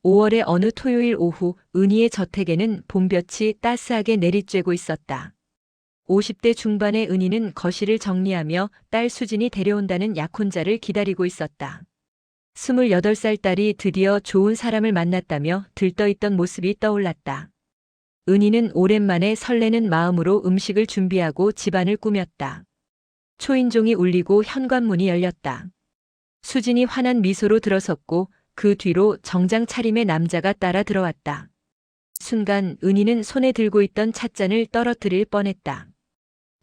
5월의 어느 토요일 오후 은희의 저택에는 봄볕이 따스하게 내리쬐고 있었다. 50대 중반의 은희는 거실을 정리하며 딸 수진이 데려온다는 약혼자를 기다리고 있었다. 28살 딸이 드디어 좋은 사람을 만났다며 들떠있던 모습이 떠올랐다. 은희는 오랜만에 설레는 마음으로 음식을 준비하고 집안을 꾸몄다. 초인종이 울리고 현관문이 열렸다. 수진이 환한 미소로 들어섰고 그 뒤로 정장 차림의 남자가 따라 들어왔다. 순간 은희는 손에 들고 있던 찻잔을 떨어뜨릴 뻔했다.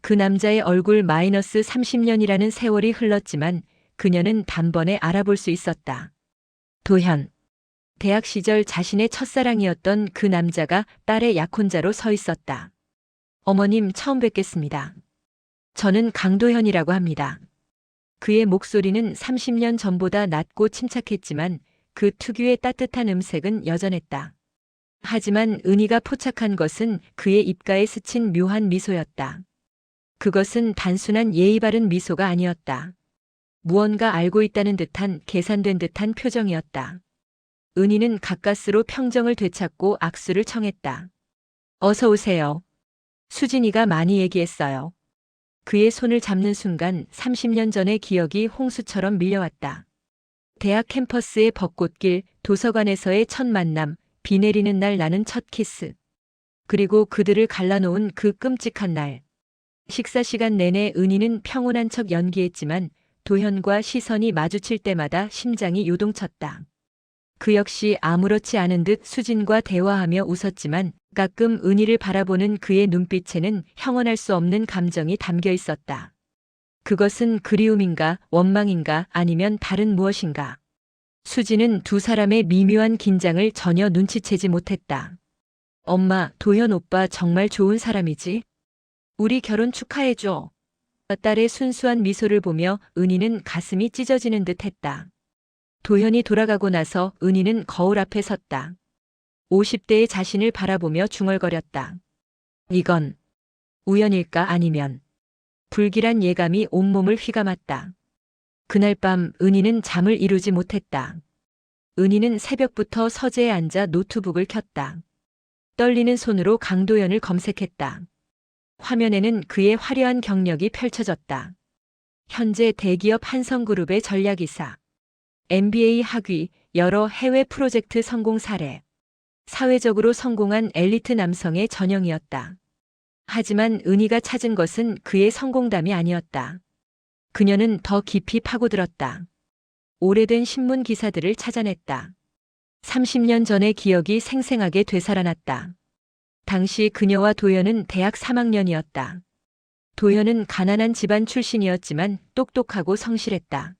그 남자의 얼굴 마이너스 30년이라는 세월이 흘렀지만 그녀는 단번에 알아볼 수 있었다. 도현. 대학 시절 자신의 첫사랑이었던 그 남자가 딸의 약혼자로 서 있었다. 어머님 처음 뵙겠습니다. 저는 강도현이라고 합니다. 그의 목소리는 30년 전보다 낮고 침착했지만 그 특유의 따뜻한 음색은 여전했다. 하지만 은희가 포착한 것은 그의 입가에 스친 묘한 미소였다. 그것은 단순한 예의 바른 미소가 아니었다. 무언가 알고 있다는 듯한 계산된 듯한 표정이었다. 은희는 가까스로 평정을 되찾고 악수를 청했다. 어서 오세요. 수진이가 많이 얘기했어요. 그의 손을 잡는 순간 30년 전의 기억이 홍수처럼 밀려왔다. 대학 캠퍼스의 벚꽃길, 도서관에서의 첫 만남, 비 내리는 날 나는 첫 키스. 그리고 그들을 갈라놓은 그 끔찍한 날. 식사 시간 내내 은희는 평온한 척 연기했지만 도현과 시선이 마주칠 때마다 심장이 요동쳤다. 그 역시 아무렇지 않은 듯 수진과 대화하며 웃었지만 가끔 은희를 바라보는 그의 눈빛에는 형언할 수 없는 감정이 담겨 있었다. 그것은 그리움인가, 원망인가, 아니면 다른 무엇인가. 수진은 두 사람의 미묘한 긴장을 전혀 눈치채지 못했다. 엄마, 도현 오빠 정말 좋은 사람이지? 우리 결혼 축하해줘. 딸의 순수한 미소를 보며 은희는 가슴이 찢어지는 듯 했다. 도현이 돌아가고 나서 은희는 거울 앞에 섰다. 50대의 자신을 바라보며 중얼거렸다. 이건 우연일까 아니면 불길한 예감이 온몸을 휘감았다. 그날 밤 은희는 잠을 이루지 못했다. 은희는 새벽부터 서재에 앉아 노트북을 켰다. 떨리는 손으로 강도현을 검색했다. 화면에는 그의 화려한 경력이 펼쳐졌다. 현재 대기업 한성그룹의 전략이사, MBA 학위, 여러 해외 프로젝트 성공 사례. 사회적으로 성공한 엘리트 남성의 전형이었다. 하지만 은희가 찾은 것은 그의 성공담이 아니었다. 그녀는 더 깊이 파고들었다. 오래된 신문 기사들을 찾아냈다. 30년 전의 기억이 생생하게 되살아났다. 당시 그녀와 도현은 대학 3학년이었다. 도현은 가난한 집안 출신이었지만 똑똑하고 성실했다.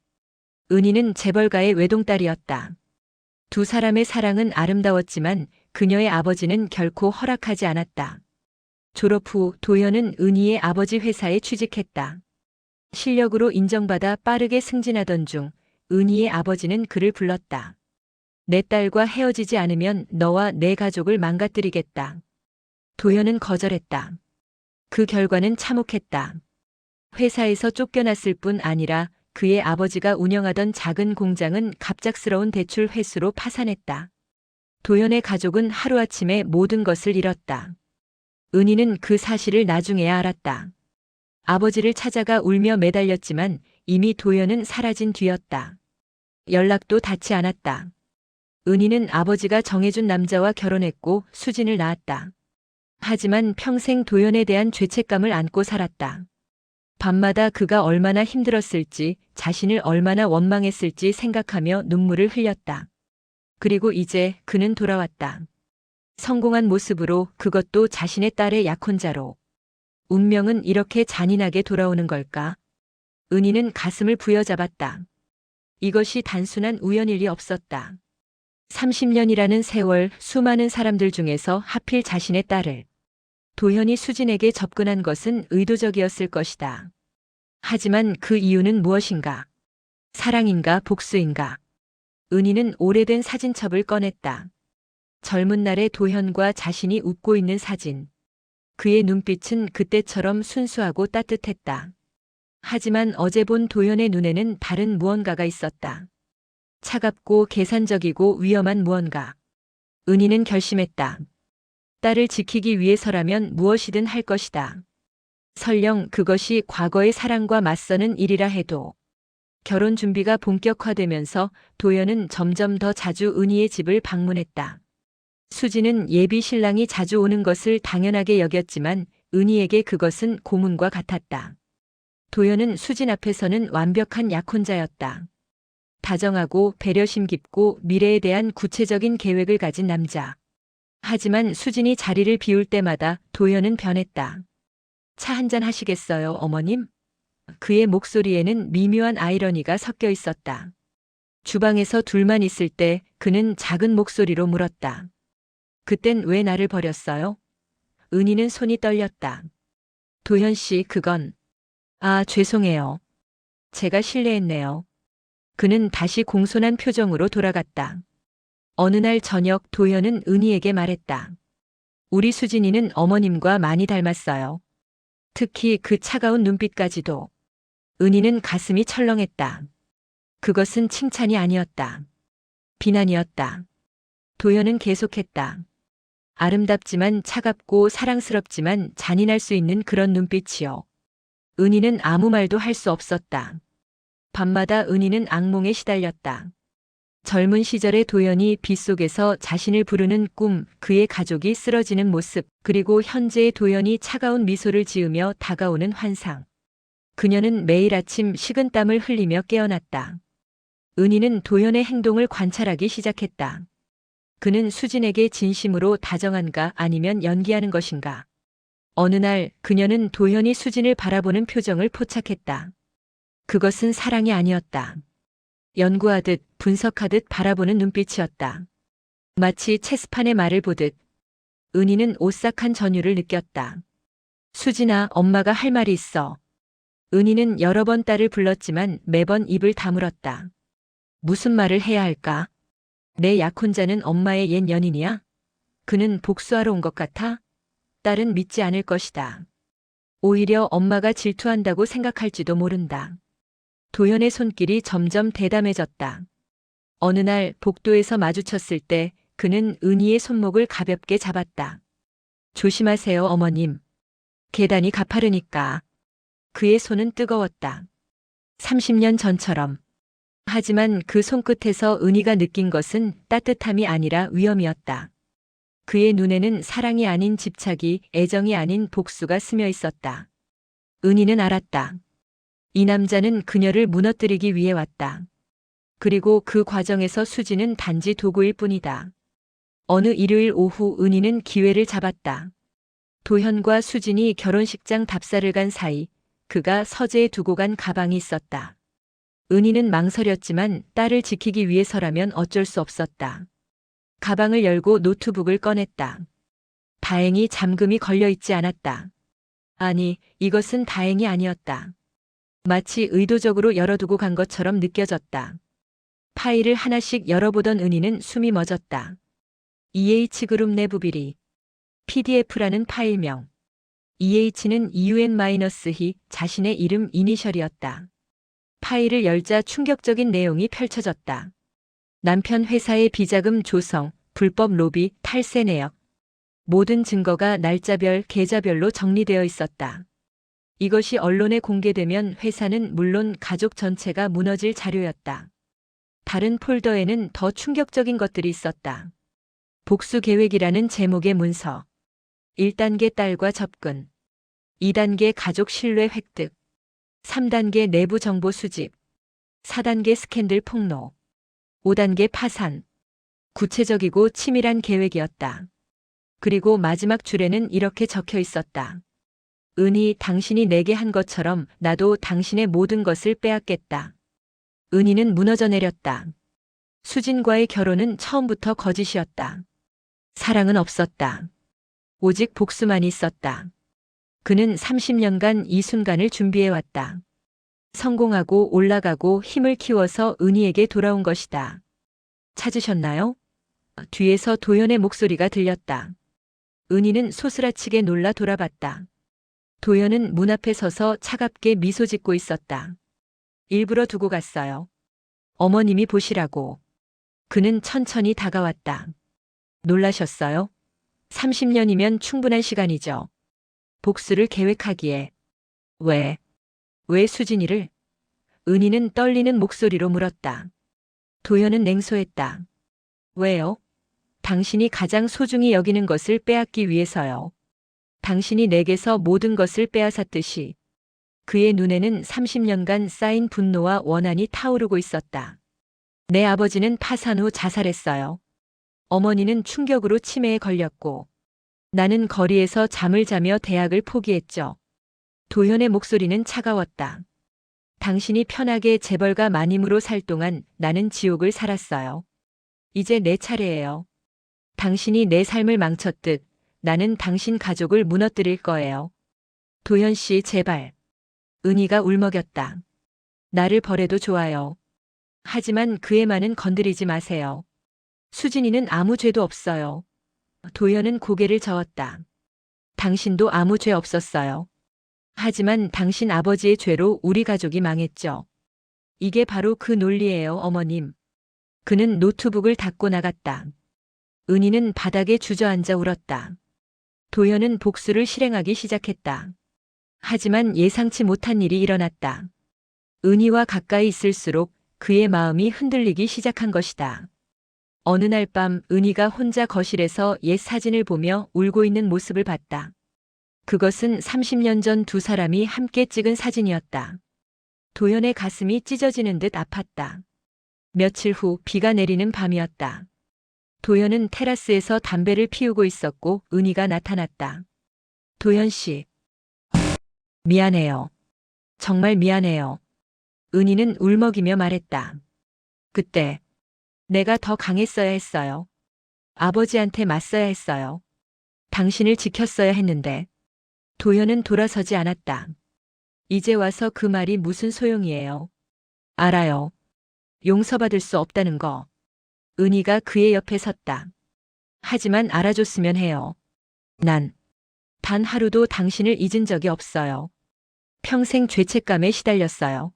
은희는 재벌가의 외동딸이었다. 두 사람의 사랑은 아름다웠지만 그녀의 아버지는 결코 허락하지 않았다. 졸업 후 도현은 은희의 아버지 회사에 취직했다. 실력으로 인정받아 빠르게 승진하던 중 은희의 아버지는 그를 불렀다. 내 딸과 헤어지지 않으면 너와 내 가족을 망가뜨리겠다. 도현은 거절했다. 그 결과는 참혹했다. 회사에서 쫓겨났을 뿐 아니라 그의 아버지가 운영하던 작은 공장은 갑작스러운 대출 회수로 파산했다. 도현의 가족은 하루아침에 모든 것을 잃었다. 은희는 그 사실을 나중에야 알았다. 아버지를 찾아가 울며 매달렸지만 이미 도현은 사라진 뒤였다. 연락도 닿지 않았다. 은희는 아버지가 정해준 남자와 결혼했고 수진을 낳았다. 하지만 평생 도현에 대한 죄책감을 안고 살았다. 밤마다 그가 얼마나 힘들었을지, 자신을 얼마나 원망했을지 생각하며 눈물을 흘렸다. 그리고 이제 그는 돌아왔다. 성공한 모습으로, 그것도 자신의 딸의 약혼자로. 운명은 이렇게 잔인하게 돌아오는 걸까? 은희는 가슴을 부여잡았다. 이것이 단순한 우연일 리 없었다. 30년이라는 세월, 수많은 사람들 중에서 하필 자신의 딸을. 도현이 수진에게 접근한 것은 의도적이었을 것이다. 하지만 그 이유는 무엇인가? 사랑인가 복수인가? 은희는 오래된 사진첩을 꺼냈다. 젊은 날의 도현과 자신이 웃고 있는 사진. 그의 눈빛은 그때처럼 순수하고 따뜻했다. 하지만 어제 본 도현의 눈에는 다른 무언가가 있었다. 차갑고 계산적이고 위험한 무언가. 은희는 결심했다. 딸을 지키기 위해서라면 무엇이든 할 것이다. 설령 그것이 과거의 사랑과 맞서는 일이라 해도. 결혼 준비가 본격화되면서 도연은 점점 더 자주 은희의 집을 방문했다. 수지는 예비 신랑이 자주 오는 것을 당연하게 여겼지만 은희에게 그것은 고문과 같았다. 도연은 수진 앞에서는 완벽한 약혼자였다. 다정하고 배려심 깊고 미래에 대한 구체적인 계획을 가진 남자. 하지만 수진이 자리를 비울 때마다 도연은 변했다. 차 한잔 하시겠어요, 어머님? 그의 목소리에는 미묘한 아이러니가 섞여 있었다. 주방에서 둘만 있을 때 그는 작은 목소리로 물었다. 그땐 왜 나를 버렸어요? 은희는 손이 떨렸다. 도현 씨, 그건. 아, 죄송해요. 제가 실례했네요. 그는 다시 공손한 표정으로 돌아갔다. 어느 날 저녁 도현은 은희에게 말했다. 우리 수진이는 어머님과 많이 닮았어요. 특히 그 차가운 눈빛까지도. 은희는 가슴이 철렁했다. 그것은 칭찬이 아니었다. 비난이었다. 도현은 계속했다. 아름답지만 차갑고 사랑스럽지만 잔인할 수 있는 그런 눈빛이요. 은희는 아무 말도 할 수 없었다. 밤마다 은희는 악몽에 시달렸다. 젊은 시절의 도연이 빗속에서 자신을 부르는 꿈, 그의 가족이 쓰러지는 모습, 그리고 현재의 도연이 차가운 미소를 지으며 다가오는 환상. 그녀는 매일 아침 식은땀을 흘리며 깨어났다. 은희는 도연의 행동을 관찰하기 시작했다. 그는 수진에게 진심으로 다정한가 아니면 연기하는 것인가. 어느 날 그녀는 도연이 수진을 바라보는 표정을 포착했다. 그것은 사랑이 아니었다. 연구하듯 분석하듯 바라보는 눈빛이었다. 마치 체스판의 말을 보듯. 은희는 오싹한 전율을 느꼈다. 수진아, 엄마가 할 말이 있어. 은희는 여러 번 딸을 불렀지만 매번 입을 다물었다. 무슨 말을 해야 할까? 내 약혼자는 엄마의 옛 연인이야? 그는 복수하러 온 것 같아? 딸은 믿지 않을 것이다. 오히려 엄마가 질투한다고 생각할지도 모른다. 도연의 손길이 점점 대담해졌다. 어느 날 복도에서 마주쳤을 때 그는 은희의 손목을 가볍게 잡았다. 조심하세요, 어머님. 계단이 가파르니까. 그의 손은 뜨거웠다. 30년 전처럼. 하지만 그 손끝에서 은희가 느낀 것은 따뜻함이 아니라 위험이었다. 그의 눈에는 사랑이 아닌 집착이, 애정이 아닌 복수가 스며 있었다. 은희는 알았다. 이 남자는 그녀를 무너뜨리기 위해 왔다. 그리고 그 과정에서 수지는 단지 도구일 뿐이다. 어느 일요일 오후 은희는 기회를 잡았다. 도현과 수진이 결혼식장 답사를 간 사이 그가 서재에 두고 간 가방이 있었다. 은희는 망설였지만 딸을 지키기 위해서라면 어쩔 수 없었다. 가방을 열고 노트북을 꺼냈다. 다행히 잠금이 걸려 있지 않았다. 아니, 이것은 다행이 아니었다. 마치 의도적으로 열어두고 간 것처럼 느껴졌다. 파일을 하나씩 열어보던 은희는 숨이 멎었다. EH그룹 내부 비리. PDF라는 파일명. EH는 EUN-히 자신의 이름 이니셜이었다. 파일을 열자 충격적인 내용이 펼쳐졌다. 남편 회사의 비자금 조성, 불법 로비, 탈세 내역. 모든 증거가 날짜별, 계좌별로 정리되어 있었다. 이것이 언론에 공개되면 회사는 물론 가족 전체가 무너질 자료였다. 다른 폴더에는 더 충격적인 것들이 있었다. 복수 계획이라는 제목의 문서. 1단계 딸과 접근. 2단계 가족 신뢰 획득. 3단계 내부 정보 수집. 4단계 스캔들 폭로. 5단계 파산. 구체적이고 치밀한 계획이었다. 그리고 마지막 줄에는 이렇게 적혀 있었다. 은희, 당신이 내게 한 것처럼 나도 당신의 모든 것을 빼앗겠다. 은희는 무너져 내렸다. 수진과의 결혼은 처음부터 거짓이었다. 사랑은 없었다. 오직 복수만 있었다. 그는 30년간 이 순간을 준비해왔다. 성공하고 올라가고 힘을 키워서 은희에게 돌아온 것이다. 찾으셨나요? 뒤에서 도연의 목소리가 들렸다. 은희는 소스라치게 놀라 돌아봤다. 도연은 문 앞에 서서 차갑게 미소 짓고 있었다. 일부러 두고 갔어요. 어머님이 보시라고. 그는 천천히 다가왔다. 놀라셨어요? 30년이면 충분한 시간이죠. 복수를 계획하기에. 왜 수진이를? 은희는 떨리는 목소리로 물었다. 도현은 냉소했다. 왜요? 당신이 가장 소중히 여기는 것을 빼앗기 위해서요. 당신이 내게서 모든 것을 빼앗았듯이. 그의 눈에는 30년간 쌓인 분노와 원한이 타오르고 있었다. 내 아버지는 파산 후 자살했어요. 어머니는 충격으로 치매에 걸렸고, 나는 거리에서 잠을 자며 대학을 포기했죠. 도현의 목소리는 차가웠다. 당신이 편하게 재벌가 마님으로 살 동안 나는 지옥을 살았어요. 이제 내 차례예요. 당신이 내 삶을 망쳤듯 나는 당신 가족을 무너뜨릴 거예요. 도현 씨, 제발. 은희가 울먹였다. 나를 버려도 좋아요. 하지만 그의 말은 건드리지 마세요. 수진이는 아무 죄도 없어요. 도현은 고개를 저었다. 당신도 아무 죄 없었어요. 하지만 당신 아버지의 죄로 우리 가족이 망했죠. 이게 바로 그 논리예요, 어머님. 그는 노트북을 닫고 나갔다. 은희는 바닥에 주저앉아 울었다. 도현은 복수를 실행하기 시작했다. 하지만 예상치 못한 일이 일어났다. 은희와 가까이 있을수록 그의 마음이 흔들리기 시작한 것이다. 어느 날 밤 은희가 혼자 거실에서 옛 사진을 보며 울고 있는 모습을 봤다. 그것은 30년 전 두 사람이 함께 찍은 사진이었다. 도현의 가슴이 찢어지는 듯 아팠다. 며칠 후 비가 내리는 밤이었다. 도현은 테라스에서 담배를 피우고 있었고 은희가 나타났다. 도현 씨. 미안해요. 정말 미안해요. 은희는 울먹이며 말했다. 그때 내가 더 강했어야 했어요. 아버지한테 맞서야 했어요. 당신을 지켰어야 했는데. 도현은 돌아서지 않았다. 이제 와서 그 말이 무슨 소용이에요. 알아요. 용서받을 수 없다는 거. 은희가 그의 옆에 섰다. 하지만 알아줬으면 해요. 난 단 하루도 당신을 잊은 적이 없어요. 평생 죄책감에 시달렸어요.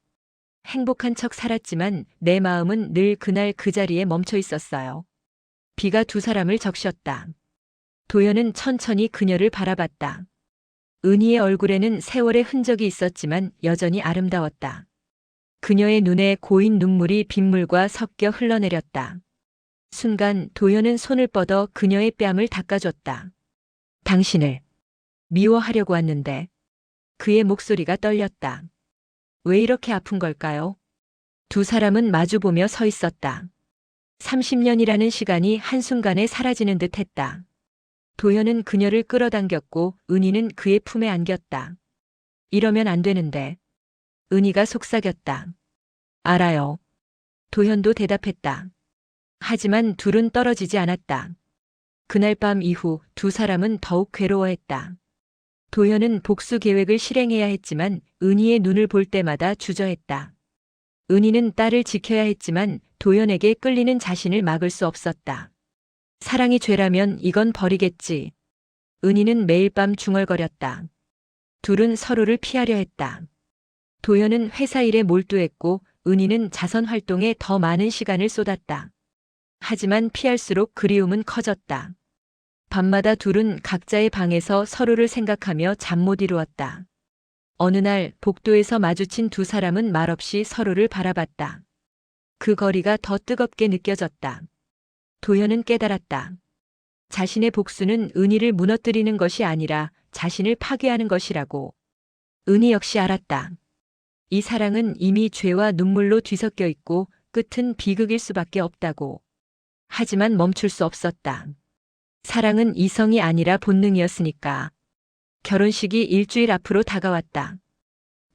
행복한 척 살았지만 내 마음은 늘 그날 그 자리에 멈춰 있었어요. 비가 두 사람을 적셨다. 도현은 천천히 그녀를 바라봤다. 은희의 얼굴에는 세월의 흔적이 있었지만 여전히 아름다웠다. 그녀의 눈에 고인 눈물이 빗물과 섞여 흘러내렸다. 순간 도현은 손을 뻗어 그녀의 뺨을 닦아줬다. 당신을 미워하려고 왔는데. 그의 목소리가 떨렸다. 왜 이렇게 아픈 걸까요? 두 사람은 마주보며 서 있었다. 30년이라는 시간이 한순간에 사라지는 듯 했다. 도현은 그녀를 끌어당겼고 은희는 그의 품에 안겼다. 이러면 안 되는데. 은희가 속삭였다. 알아요. 도현도 대답했다. 하지만 둘은 떨어지지 않았다. 그날 밤 이후 두 사람은 더욱 괴로워했다. 도현은 복수 계획을 실행해야 했지만 은희의 눈을 볼 때마다 주저했다. 은희는 딸을 지켜야 했지만 도현에게 끌리는 자신을 막을 수 없었다. 사랑이 죄라면 이건 버리겠지. 은희는 매일 밤 중얼거렸다. 둘은 서로를 피하려 했다. 도현은 회사 일에 몰두했고 은희는 자선 활동에 더 많은 시간을 쏟았다. 하지만 피할수록 그리움은 커졌다. 밤마다 둘은 각자의 방에서 서로를 생각하며 잠 못 이루었다. 어느 날 복도에서 마주친 두 사람은 말없이 서로를 바라봤다. 그 거리가 더 뜨겁게 느껴졌다. 도현은 깨달았다. 자신의 복수는 은희를 무너뜨리는 것이 아니라 자신을 파괴하는 것이라고. 은희 역시 알았다. 이 사랑은 이미 죄와 눈물로 뒤섞여 있고 끝은 비극일 수밖에 없다고. 하지만 멈출 수 없었다. 사랑은 이성이 아니라 본능이었으니까. 결혼식이 일주일 앞으로 다가왔다.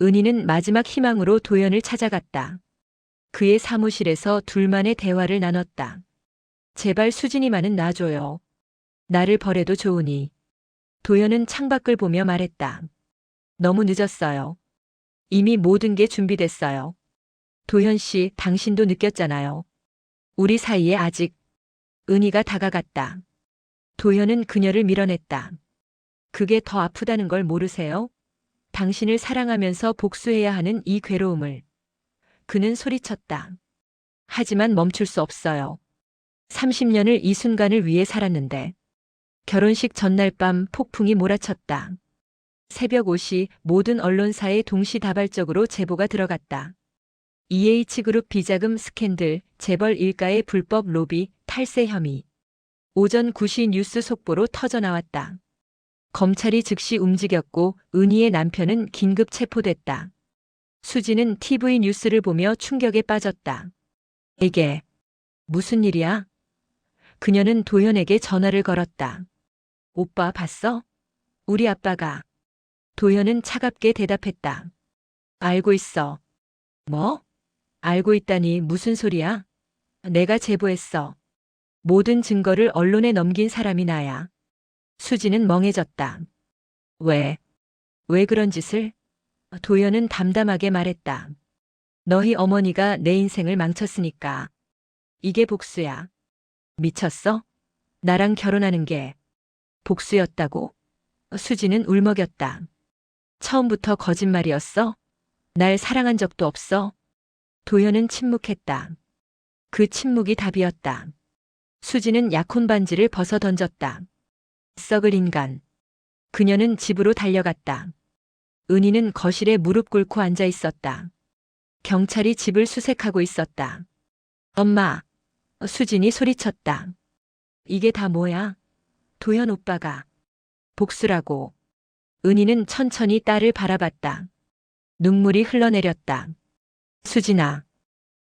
은희는 마지막 희망으로 도현을 찾아갔다. 그의 사무실에서 둘만의 대화를 나눴다. 제발 수진이만은 놔줘요. 나를 버려도 좋으니. 도현은 창밖을 보며 말했다. 너무 늦었어요. 이미 모든 게 준비됐어요. 도현 씨, 당신도 느꼈잖아요. 우리 사이에 아직. 은희가 다가갔다. 도현은 그녀를 밀어냈다. 그게 더 아프다는 걸 모르세요? 당신을 사랑하면서 복수해야 하는 이 괴로움을. 그는 소리쳤다. 하지만 멈출 수 없어요. 30년을 이 순간을 위해 살았는데 결혼식 전날 밤 폭풍이 몰아쳤다. 새벽 5시 모든 언론사에 동시다발적으로 제보가 들어갔다. EH그룹 비자금 스캔들, 재벌 일가의 불법 로비, 탈세 혐의. 오전 9시 뉴스 속보로 터져나왔다. 검찰이 즉시 움직였고 은희의 남편은 긴급 체포됐다. 수지는 TV 뉴스를 보며 충격에 빠졌다. 이게 무슨 일이야? 그녀는 도현에게 전화를 걸었다. 오빠 봤어? 우리 아빠가. 도현은 차갑게 대답했다. 알고 있어. 뭐? 알고 있다니 무슨 소리야? 내가 제보했어. 모든 증거를 언론에 넘긴 사람이 나야. 수지는 멍해졌다. 왜? 왜 그런 짓을? 도현은 담담하게 말했다. 너희 어머니가 내 인생을 망쳤으니까. 이게 복수야. 미쳤어? 나랑 결혼하는 게 복수였다고? 수지는 울먹였다. 처음부터 거짓말이었어? 날 사랑한 적도 없어? 도현은 침묵했다. 그 침묵이 답이었다. 수지는 약혼 반지를 벗어 던졌다. 썩을 인간. 그녀는 집으로 달려갔다. 은희는 거실에 무릎 꿇고 앉아 있었다. 경찰이 집을 수색하고 있었다. 엄마. 수진이 소리쳤다. 이게 다 뭐야? 도현 오빠가. 복수라고. 은희는 천천히 딸을 바라봤다. 눈물이 흘러내렸다. 수진아.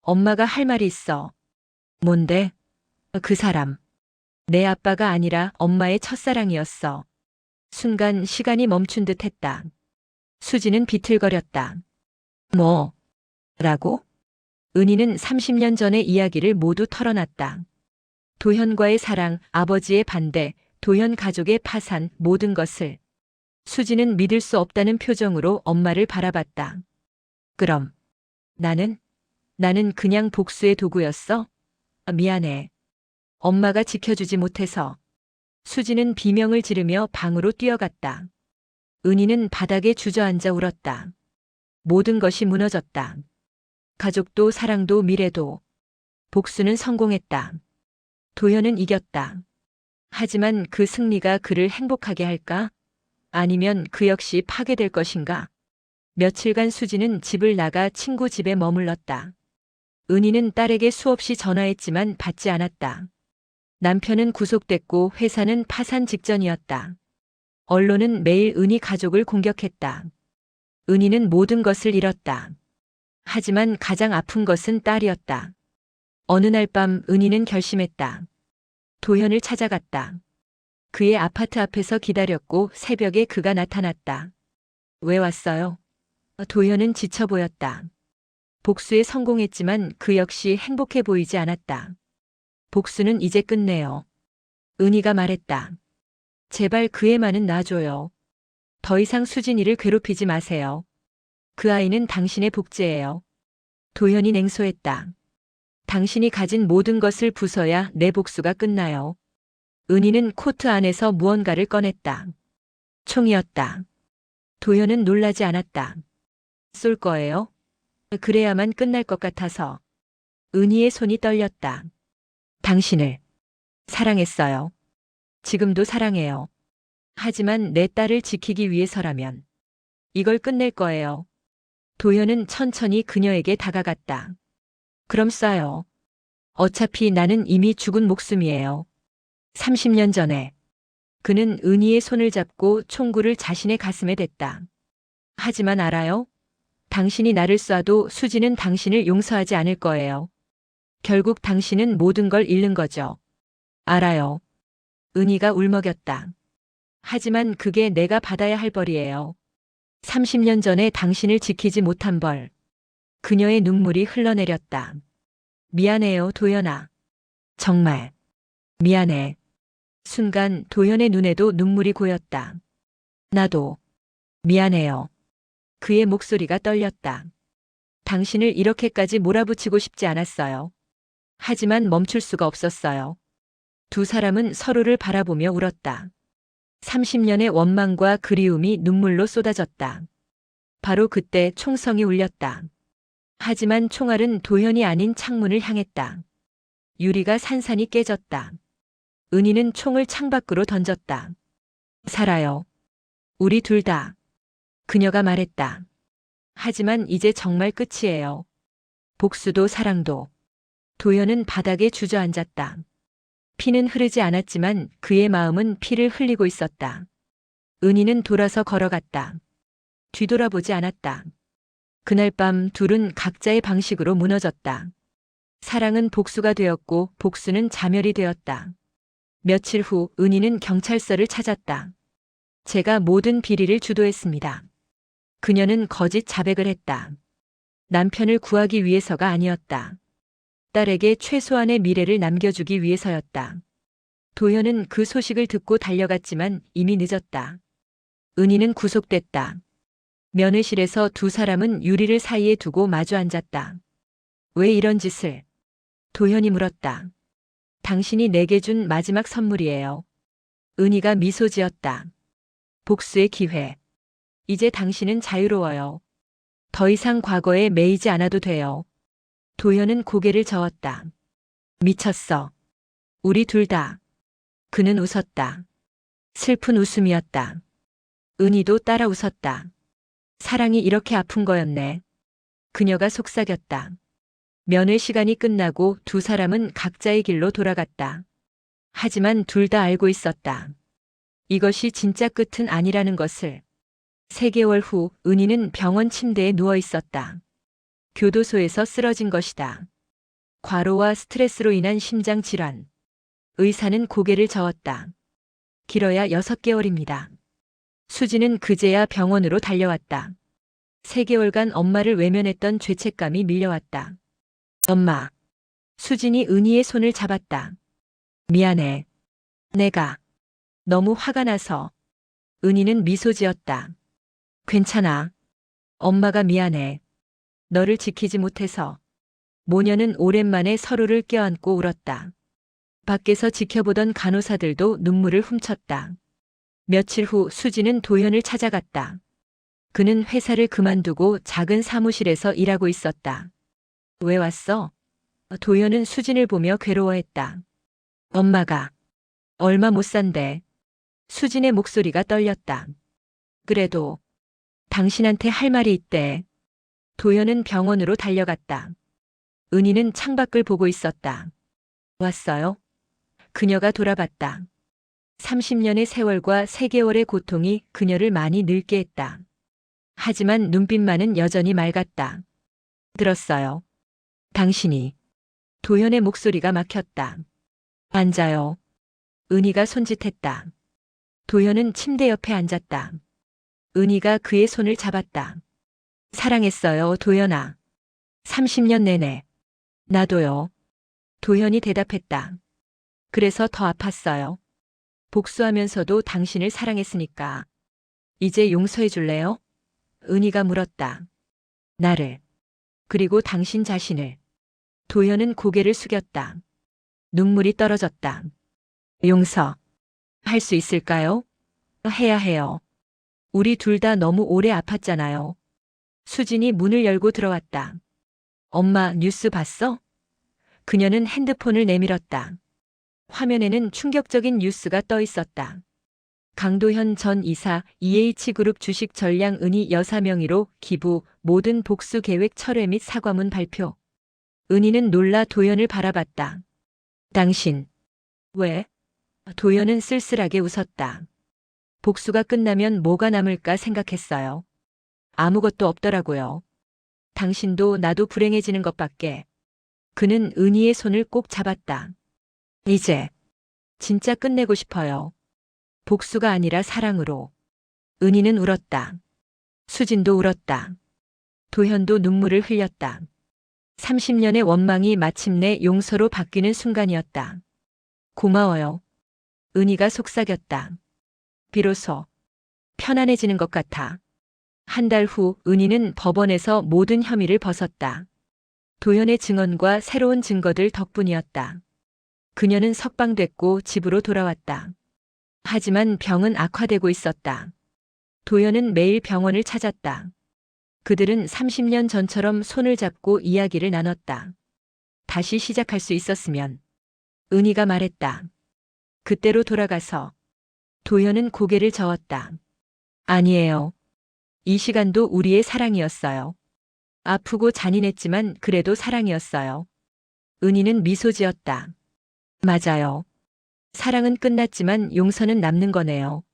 엄마가 할 말이 있어. 뭔데? 그 사람. 내 아빠가 아니라 엄마의 첫사랑이었어. 순간 시간이 멈춘 듯 했다. 수지는 비틀거렸다. 뭐? 라고? 은희는 30년 전의 이야기를 모두 털어놨다. 도현과의 사랑, 아버지의 반대, 도현 가족의 파산, 모든 것을. 수지는 믿을 수 없다는 표정으로 엄마를 바라봤다. 그럼 나는 그냥 복수의 도구였어? 미안해. 엄마가 지켜주지 못해서. 수지는 비명을 지르며 방으로 뛰어갔다. 은희는 바닥에 주저앉아 울었다. 모든 것이 무너졌다. 가족도 사랑도 미래도. 복수는 성공했다. 도현은 이겼다. 하지만 그 승리가 그를 행복하게 할까? 아니면 그 역시 파괴될 것인가? 며칠간 수지는 집을 나가 친구 집에 머물렀다. 은희는 딸에게 수없이 전화했지만 받지 않았다. 남편은 구속됐고 회사는 파산 직전이었다. 언론은 매일 은희 가족을 공격했다. 은희는 모든 것을 잃었다. 하지만 가장 아픈 것은 딸이었다. 어느 날 밤 은희는 결심했다. 도현을 찾아갔다. 그의 아파트 앞에서 기다렸고 새벽에 그가 나타났다. 왜 왔어요? 도현은 지쳐 보였다. 복수에 성공했지만 그 역시 행복해 보이지 않았다. 복수는 이제 끝내요. 은희가 말했다. 제발 그 애만은 놔줘요. 더 이상 수진이를 괴롭히지 마세요. 그 아이는 당신의 복제예요. 도현이 냉소했다. 당신이 가진 모든 것을 부숴야 내 복수가 끝나요. 은희는 코트 안에서 무언가를 꺼냈다. 총이었다. 도현은 놀라지 않았다. 쏠 거예요? 그래야만 끝날 것 같아서. 은희의 손이 떨렸다. 당신을 사랑했어요. 지금도 사랑해요. 하지만 내 딸을 지키기 위해서라면 이걸 끝낼 거예요. 도현은 천천히 그녀에게 다가갔다. 그럼 쏴요. 어차피 나는 이미 죽은 목숨이에요. 30년 전에 그는 은희의 손을 잡고 총구를 자신의 가슴에 댔다. 하지만 알아요? 당신이 나를 쏴도 수지는 당신을 용서하지 않을 거예요. 결국 당신은 모든 걸 잃는 거죠. 알아요. 은희가 울먹였다. 하지만 그게 내가 받아야 할 벌이에요. 30년 전에 당신을 지키지 못한 벌. 그녀의 눈물이 흘러내렸다. 미안해요, 도현아. 정말 미안해. 순간 도현의 눈에도 눈물이 고였다. 나도 미안해요. 그의 목소리가 떨렸다. 당신을 이렇게까지 몰아붙이고 싶지 않았어요. 하지만 멈출 수가 없었어요. 두 사람은 서로를 바라보며 울었다. 30년의 원망과 그리움이 눈물로 쏟아졌다. 바로 그때 총성이 울렸다. 하지만 총알은 도현이 아닌 창문을 향했다. 유리가 산산이 깨졌다. 은희는 총을 창밖으로 던졌다. 살아요. 우리 둘 다. 그녀가 말했다. 하지만 이제 정말 끝이에요. 복수도 사랑도. 도현은 바닥에 주저앉았다. 피는 흐르지 않았지만 그의 마음은 피를 흘리고 있었다. 은희는 돌아서 걸어갔다. 뒤돌아보지 않았다. 그날 밤 둘은 각자의 방식으로 무너졌다. 사랑은 복수가 되었고 복수는 자멸이 되었다. 며칠 후 은희는 경찰서를 찾았다. 제가 모든 비리를 주도했습니다. 그녀는 거짓 자백을 했다. 남편을 구하기 위해서가 아니었다. 딸에게 최소한의 미래를 남겨주기 위해서였다. 도현은 그 소식을 듣고 달려갔지만 이미 늦었다. 은희는 구속됐다. 면회실에서 두 사람은 유리를 사이에 두고 마주 앉았다. 왜 이런 짓을? 도현이 물었다. 당신이 내게 준 마지막 선물이에요. 은희가 미소 지었다. 복수의 기회. 이제 당신은 자유로워요. 더 이상 과거에 매이지 않아도 돼요. 도현은 고개를 저었다. 미쳤어. 우리 둘 다. 그는 웃었다. 슬픈 웃음이었다. 은희도 따라 웃었다. 사랑이 이렇게 아픈 거였네. 그녀가 속삭였다. 면회 시간이 끝나고 두 사람은 각자의 길로 돌아갔다. 하지만 둘 다 알고 있었다. 이것이 진짜 끝은 아니라는 것을. 3개월 후 은희는 병원 침대에 누워 있었다. 교도소에서 쓰러진 것이다. 과로와 스트레스로 인한 심장 질환. 의사는 고개를 저었다. 길어야 6개월입니다. 수지는 그제야 병원으로 달려왔다. 3개월간 엄마를 외면했던 죄책감이 밀려왔다. 엄마. 수진이 은희의 손을 잡았다. 미안해. 내가 너무 화가 나서. 은희는 미소 지었다. 괜찮아. 엄마가 미안해. 너를 지키지 못해서. 모녀는 오랜만에 서로를 껴안고 울었다. 밖에서 지켜보던 간호사들도 눈물을 훔쳤다. 며칠 후 수지는 도현을 찾아갔다. 그는 회사를 그만두고 작은 사무실에서 일하고 있었다. 왜 왔어? 도현은 수진을 보며 괴로워했다. 엄마가 얼마 못 산대. 수진의 목소리가 떨렸다. 그래도 당신한테 할 말이 있대. 도현은 병원으로 달려갔다. 은희는 창밖을 보고 있었다. 왔어요? 그녀가 돌아봤다. 30년의 세월과 3개월의 고통이 그녀를 많이 늙게 했다. 하지만 눈빛만은 여전히 맑았다. 들었어요. 당신이. 도현의 목소리가 막혔다. 앉아요. 은희가 손짓했다. 도현은 침대 옆에 앉았다. 은희가 그의 손을 잡았다. 사랑했어요, 도현아. 30년 내내. 나도요. 도현이 대답했다. 그래서 더 아팠어요. 복수하면서도 당신을 사랑했으니까. 이제 용서해 줄래요? 은희가 물었다. 나를. 그리고 당신 자신을. 도현은 고개를 숙였다. 눈물이 떨어졌다. 용서. 할 수 있을까요? 해야 해요. 우리 둘 다 너무 오래 아팠잖아요. 수진이 문을 열고 들어왔다. 엄마 뉴스 봤어? 그녀는 핸드폰을 내밀었다. 화면에는 충격적인 뉴스가 떠 있었다. 강도현 전 이사 EH그룹 주식 전량 은희 여사 명의로 기부, 모든 복수 계획 철회 및 사과문 발표. 은희는 놀라 도현을 바라봤다. 당신. 왜? 도현은 쓸쓸하게 웃었다. 복수가 끝나면 뭐가 남을까 생각했어요. 아무것도 없더라고요. 당신도 나도 불행해지는 것밖에. 그는 은희의 손을 꼭 잡았다. 이제 진짜 끝내고 싶어요. 복수가 아니라 사랑으로. 은희는 울었다. 수진도 울었다. 도현도 눈물을 흘렸다. 30년의 원망이 마침내 용서로 바뀌는 순간이었다. 고마워요. 은희가 속삭였다. 비로소 편안해지는 것 같아. 한 달 후 은희는 법원에서 모든 혐의를 벗었다. 도현의 증언과 새로운 증거들 덕분이었다. 그녀는 석방됐고 집으로 돌아왔다. 하지만 병은 악화되고 있었다. 도현은 매일 병원을 찾았다. 그들은 30년 전처럼 손을 잡고 이야기를 나눴다. 다시 시작할 수 있었으면. 은희가 말했다. 그때로 돌아가서. 도현은 고개를 저었다. 아니에요. 이 시간도 우리의 사랑이었어요. 아프고 잔인했지만 그래도 사랑이었어요. 은희는 미소 지었다. 맞아요. 사랑은 끝났지만 용서는 남는 거네요.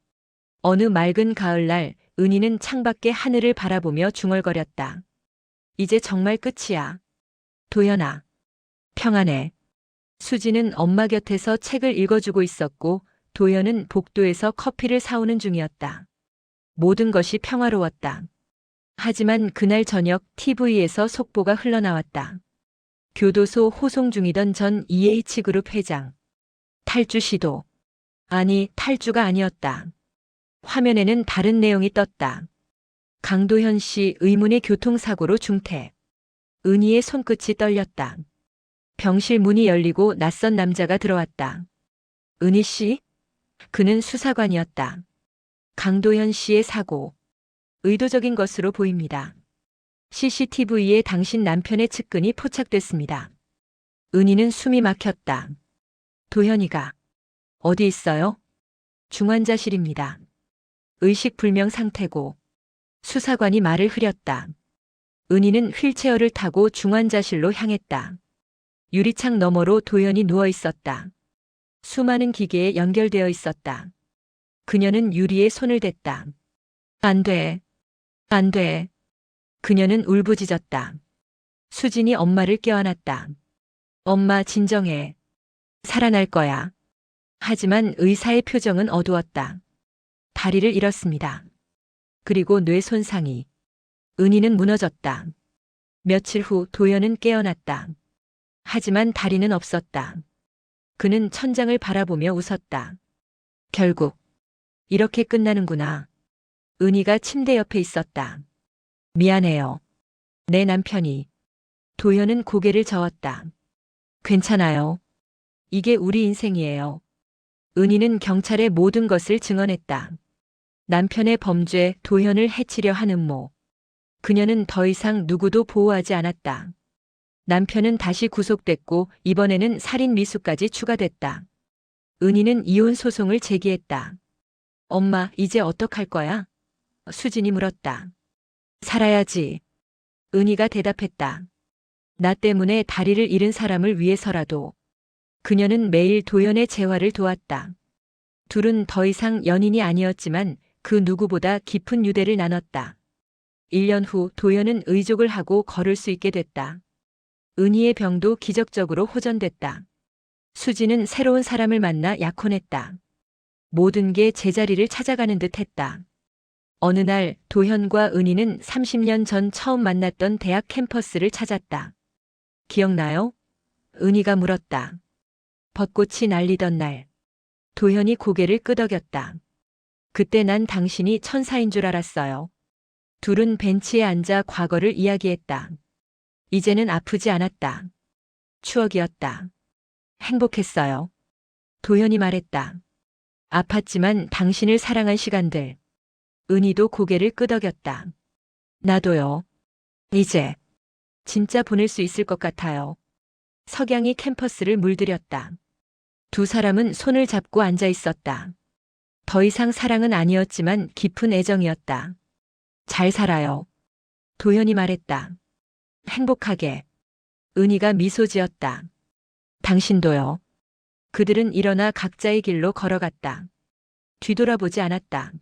어느 맑은 가을날 은희는 창밖의 하늘을 바라보며 중얼거렸다. 이제 정말 끝이야. 도연아. 평안해. 수지는 엄마 곁에서 책을 읽어주고 있었고 도연은 복도에서 커피를 사오는 중이었다. 모든 것이 평화로웠다. 하지만 그날 저녁 TV에서 속보가 흘러나왔다. 교도소 호송 중이던 전 EH그룹 회장. 탈주 시도. 아니, 탈주가 아니었다. 화면에는 다른 내용이 떴다. 강도현 씨 의문의 교통사고로 중태. 은희의 손끝이 떨렸다. 병실 문이 열리고 낯선 남자가 들어왔다. 은희 씨? 그는 수사관이었다. 강도현 씨의 사고. 의도적인 것으로 보입니다. CCTV에 당신 남편의 측근이 포착됐습니다. 은희는 숨이 막혔다. 도현이가 어디 있어요? 중환자실입니다. 의식불명 상태고. 수사관이 말을 흐렸다. 은희는 휠체어를 타고 중환자실로 향했다. 유리창 너머로 도연이 누워 있었다. 수많은 기계에 연결되어 있었다. 그녀는 유리에 손을 댔다. 안 돼. 안 돼. 그녀는 울부짖었다. 수진이 엄마를 껴안았다. 엄마 진정해. 살아날 거야. 하지만 의사의 표정은 어두웠다. 다리를 잃었습니다. 그리고 뇌 손상이. 은희는 무너졌다. 며칠 후 도연은 깨어났다. 하지만 다리는 없었다. 그는 천장을 바라보며 웃었다. 결국 이렇게 끝나는구나. 은희가 침대 옆에 있었다. 미안해요. 내 남편이. 도연은 고개를 저었다. 괜찮아요. 이게 우리 인생이에요. 은희는 경찰에 모든 것을 증언했다. 남편의 범죄, 도현을 해치려 한 음모. 그녀는 더 이상 누구도 보호하지 않았다. 남편은 다시 구속됐고 이번에는 살인 미수까지 추가됐다. 은희는 이혼 소송을 제기했다. 엄마, 이제 어떡할 거야? 수진이 물었다. 살아야지. 은희가 대답했다. 나 때문에 다리를 잃은 사람을 위해서라도. 그녀는 매일 도연의 재활을 도왔다. 둘은 더 이상 연인이 아니었지만 그 누구보다 깊은 유대를 나눴다. 1년 후 도연은 의족을 하고 걸을 수 있게 됐다. 은희의 병도 기적적으로 호전됐다. 수지는 새로운 사람을 만나 약혼했다. 모든 게 제자리를 찾아가는 듯 했다. 어느 날 도현과 은희는 30년 전 처음 만났던 대학 캠퍼스를 찾았다. 기억나요? 은희가 물었다. 벚꽃이 날리던 날. 도현이 고개를 끄덕였다. 그때 난 당신이 천사인 줄 알았어요. 둘은 벤치에 앉아 과거를 이야기했다. 이제는 아프지 않았다. 추억이었다. 행복했어요. 도현이 말했다. 아팠지만 당신을 사랑한 시간들. 은희도 고개를 끄덕였다. 나도요. 이제 진짜 보낼 수 있을 것 같아요. 석양이 캠퍼스를 물들였다. 두 사람은 손을 잡고 앉아 있었다. 더 이상 사랑은 아니었지만 깊은 애정이었다. 잘 살아요. 도현이 말했다. 행복하게. 은희가 미소 지었다. 당신도요. 그들은 일어나 각자의 길로 걸어갔다. 뒤돌아보지 않았다.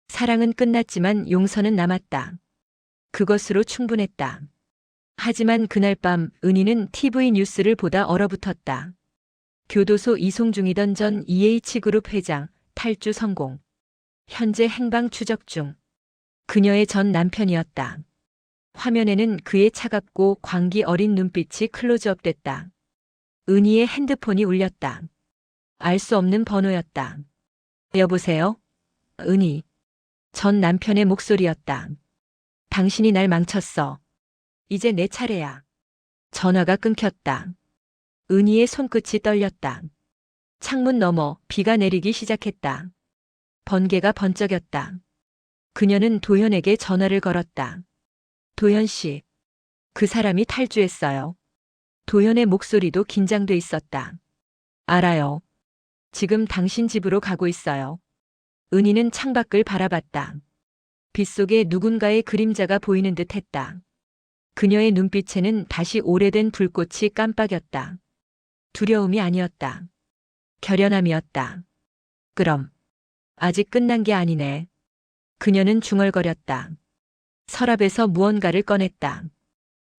사랑은 끝났지만 용서는 남았다. 그것으로 충분했다. 하지만 그날 밤 은희는 TV 뉴스를 보다 얼어붙었다. 교도소 이송 중이던 전 EH그룹 회장 탈주 성공. 현재 행방 추적 중. 그녀의 전 남편이었다. 화면에는 그의 차갑고 광기 어린 눈빛이 클로즈업됐다. 은희의 핸드폰이 울렸다. 알 수 없는 번호였다. 여보세요? 은희. 전 남편의 목소리였다. 당신이 날 망쳤어. 이제 내 차례야. 전화가 끊겼다. 은희의 손끝이 떨렸다. 창문 너머 비가 내리기 시작했다. 번개가 번쩍였다. 그녀는 도현에게 전화를 걸었다. 도현 씨. 그 사람이 탈주했어요. 도현의 목소리도 긴장돼 있었다. 알아요. 지금 당신 집으로 가고 있어요. 은희는 창밖을 바라봤다. 빗속에 누군가의 그림자가 보이는 듯 했다. 그녀의 눈빛에는 다시 오래된 불꽃이 깜빡였다. 두려움이 아니었다. 결연함이었다. 그럼 아직 끝난 게 아니네. 그녀는 중얼거렸다. 서랍에서 무언가를 꺼냈다.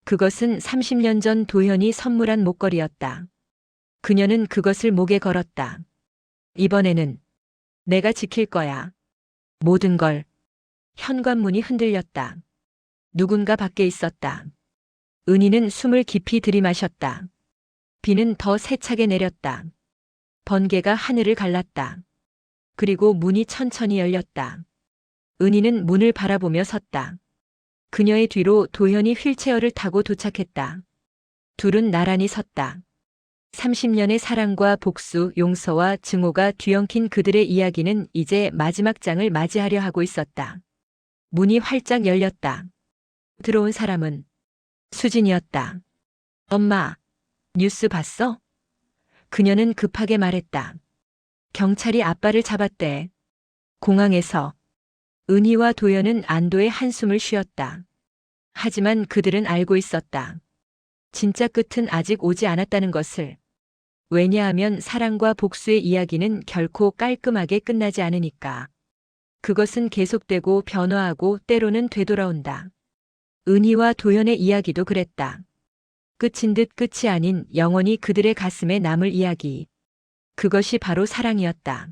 그것은 30년 전 도현이 선물한 목걸이였다. 그녀는 그것을 목에 걸었다. 이번에는 내가 지킬 거야. 모든 걸. 현관문이 흔들렸다. 누군가 밖에 있었다. 은희는 숨을 깊이 들이마셨다. 비는 더 세차게 내렸다. 번개가 하늘을 갈랐다. 그리고 문이 천천히 열렸다. 은희는 문을 바라보며 섰다. 그녀의 뒤로 도현이 휠체어를 타고 도착했다. 둘은 나란히 섰다. 30년의 사랑과 복수, 용서와 증오가 뒤엉킨 그들의 이야기는 이제 마지막 장을 맞이하려 하고 있었다. 문이 활짝 열렸다. 들어온 사람은 수진이었다. 엄마, 뉴스 봤어? 그녀는 급하게 말했다. 경찰이 아빠를 잡았대. 공항에서. 은희와 도연은 안도의 한숨을 쉬었다. 하지만 그들은 알고 있었다. 진짜 끝은 아직 오지 않았다는 것을. 왜냐하면 사랑과 복수의 이야기는 결코 깔끔하게 끝나지 않으니까. 그것은 계속되고 변화하고 때로는 되돌아온다. 은희와 도연의 이야기도 그랬다. 끝인 듯 끝이 아닌 영원히 그들의 가슴에 남을 이야기. 그것이 바로 사랑이었다.